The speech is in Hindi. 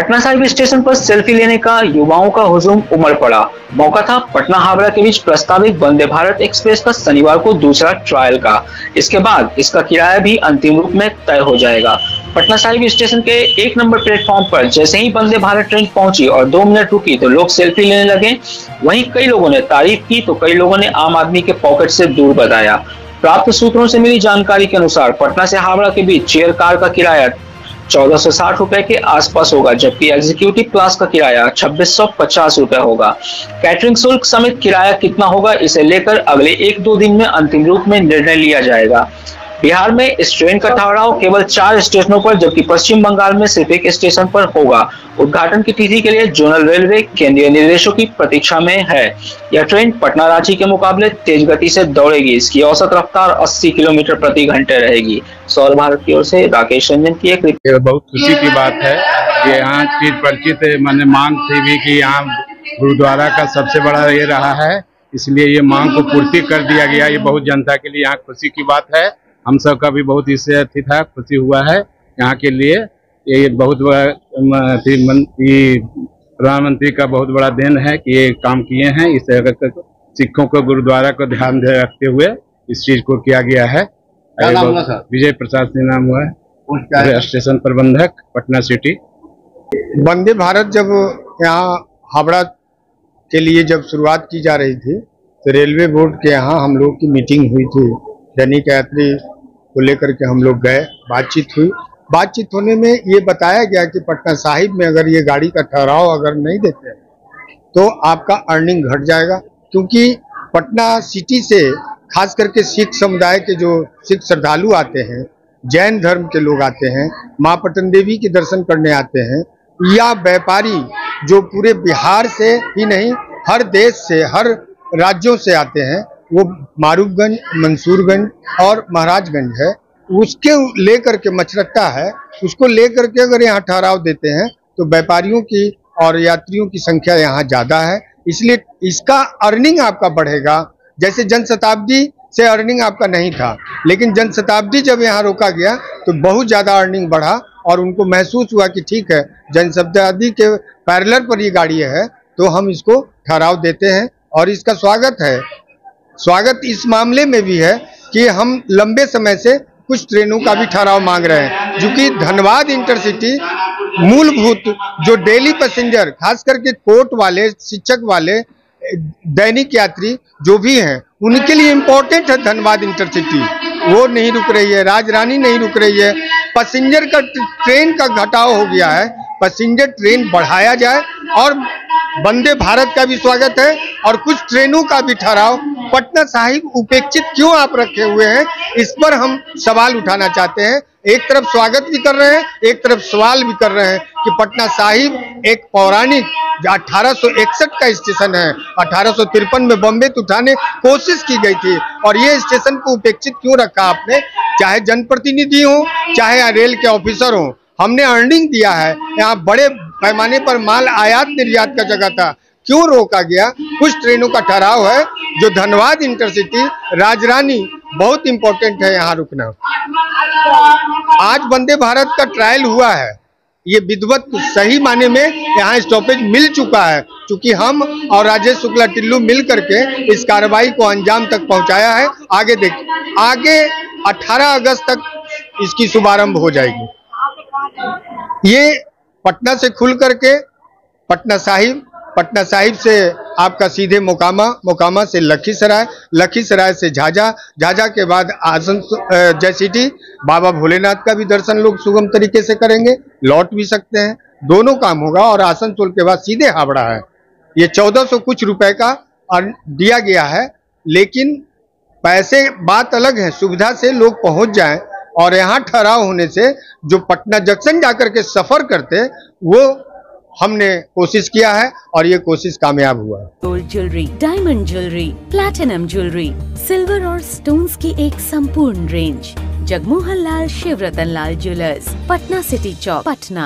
पटना साहिब स्टेशन पर सेल्फी लेने का युवाओं का हुजूम उमड़ पड़ा। मौका था पटना हावड़ा के बीच प्रस्तावित वंदे भारत एक्सप्रेस का शनिवार को दूसरा ट्रायल का। इसके बाद इसका किराया भी अंतिम रूप में तय हो जाएगा। पटना साहिब स्टेशन के 1 नंबर प्लेटफॉर्म पर जैसे ही वंदे भारत ट्रेन पहुंची और 2 मिनट रुकी तो लोग सेल्फी लेने लगे। वहीं कई लोगों ने तारीफ की तो कई लोगों ने आम आदमी के पॉकेट से दूर बताया। प्राप्त सूत्रों से मिली जानकारी के अनुसार पटना से हावड़ा के बीच चेयर कार का किराया 1460 रुपए के आसपास होगा, जबकि एग्जीक्यूटिव क्लास का किराया 2650 रुपए होगा। कैटरिंग शुल्क समेत किराया कितना होगा, इसे लेकर अगले 1-2 दिन में अंतिम रूप में निर्णय लिया जाएगा। बिहार में इस ट्रेन का ठहराव केवल 4 स्टेशनों पर जबकि पश्चिम बंगाल में सिर्फ 1 स्टेशन पर होगा। उद्घाटन की तिथि के लिए जोनल रेलवे केंद्रीय निर्देशों की प्रतीक्षा में है। यह ट्रेन पटना रांची के मुकाबले तेज गति से दौड़ेगी। इसकी औसत रफ्तार 80 किलोमीटर प्रति घंटे रहेगी। सौर भारत की ओर से राकेश रंजन की एक रिपोर्ट। बहुत खुशी की बात है कि यहाँ चीज परिचित मैंने मांग थी भी कि यहाँ गुरुद्वारा का सबसे बड़ा ये रहा है, इसलिए ये मांग को पूर्ति कर दिया गया। ये बहुत जनता के लिए यहाँ खुशी की बात है। हम सब का भी बहुत इससे अति था, खुशी हुआ है यहाँ के लिए। ये बहुत बड़ा प्रधानमंत्री का बहुत बड़ा देन है कि ये काम किए हैं। इस सिखों को गुरुद्वारा को ध्यान रखते हुए इस चीज को किया गया है। विजय प्रसाद सिंह नाम हुआ है, स्टेशन प्रबंधक पटना सिटी। वंदे भारत जब यहाँ हावड़ा के लिए जब शुरुआत की जा रही थी तो रेलवे बोर्ड के यहाँ हम लोग की मीटिंग हुई थी। दैनिक यात्री को लेकर के हम लोग गए, बातचीत हुई। बातचीत होने में ये बताया गया कि पटना साहिब में अगर ये गाड़ी का ठहराव अगर नहीं देते तो आपका अर्निंग घट जाएगा, क्योंकि पटना सिटी से खास करके सिख समुदाय के जो सिख श्रद्धालु आते हैं, जैन धर्म के लोग आते हैं, माँ पटन देवी के दर्शन करने आते हैं, या व्यापारी जो पूरे बिहार से ही नहीं हर देश से हर राज्यों से आते हैं, वो मारूफगंज, मंसूरगंज और महाराजगंज है, उसके लेकर के मछरट्टा है, उसको लेकर के अगर यहाँ ठहराव देते हैं तो व्यापारियों की और यात्रियों की संख्या यहाँ ज्यादा है, इसलिए इसका अर्निंग आपका बढ़ेगा। जैसे जनशताब्दी से अर्निंग आपका नहीं था, लेकिन जनशताब्दी जब यहाँ रोका गया तो बहुत ज्यादा अर्निंग बढ़ा और उनको महसूस हुआ कि ठीक है, जनशताब्दी के पैरेलल पर ये गाड़ी है तो हम इसको ठहराव देते हैं और इसका स्वागत है। स्वागत इस मामले में भी है कि हम लंबे समय से कुछ ट्रेनों का भी ठहराव मांग रहे हैं, क्योंकि धनबाद इंटरसिटी मूलभूत जो डेली पैसेंजर खास करके कोर्ट वाले, शिक्षक वाले, दैनिक यात्री जो भी हैं उनके लिए इम्पोर्टेंट है धनबाद इंटरसिटी। वो नहीं रुक रही है, राजरानी नहीं रुक रही है। पैसेंजर का ट्रेन का घटाव हो गया है, पैसेंजर ट्रेन बढ़ाया जाए और वंदे भारत का भी स्वागत है और कुछ ट्रेनों का भी ठहराव। पटना साहिब उपेक्षित क्यों आप रखे हुए हैं, इस पर हम सवाल उठाना चाहते हैं। एक तरफ स्वागत भी कर रहे हैं, एक तरफ सवाल भी कर रहे हैं कि पटना साहिब एक पौराणिक 1861 का स्टेशन है। 1853 में बॉम्बे तो उठाने कोशिश की गई थी और ये स्टेशन को उपेक्षित क्यों रखा आपने? चाहे जनप्रतिनिधि हो, चाहे रेल के ऑफिसर हो, हमने अर्निंग दिया है। यहाँ बड़े पैमाने पर माल आयात निर्यात का जगह था, क्यों रोका गया? कुछ ट्रेनों का ठहराव है जो धनबाद इंटरसिटी, राजरानी बहुत इंपॉर्टेंट है यहाँ रुकना। आज वंदे भारत का ट्रायल हुआ है, ये विधिवत सही माने में यहाँ स्टॉपेज मिल चुका है, क्योंकि हम और राजेश शुक्ला टिल्लू मिल करके इस कार्रवाई को अंजाम तक पहुंचाया है। आगे देखिए, आगे 18 अगस्त तक इसकी शुभारंभ हो जाएगी। ये पटना से खुल करके पटना साहिब से आपका सीधे मोकामा, मोकामा से लखीसराय, लखीसराय से झाझा, झाझा के बाद जय सिटी, बाबा भोलेनाथ का भी दर्शन लोग सुगम तरीके से करेंगे, लौट भी सकते हैं, दोनों काम होगा। और आसनसोल के बाद सीधे हावड़ा है। ये 1400 कुछ रुपए का दिया गया है, लेकिन पैसे बात अलग है, सुविधा से लोग पहुंच जाएं और यहाँ ठहराव होने से जो पटना जंक्शन जाकर के सफर करते वो हमने कोशिश किया है और ये कोशिश कामयाब हुआ है। Gold jewellery, diamond jewellery, platinum jewellery, silver और स्टोन्स की एक संपूर्ण रेंज। जगमोहन लाल शिवरतन लाल ज्वेलर्स, पटना सिटी चौक, पटना।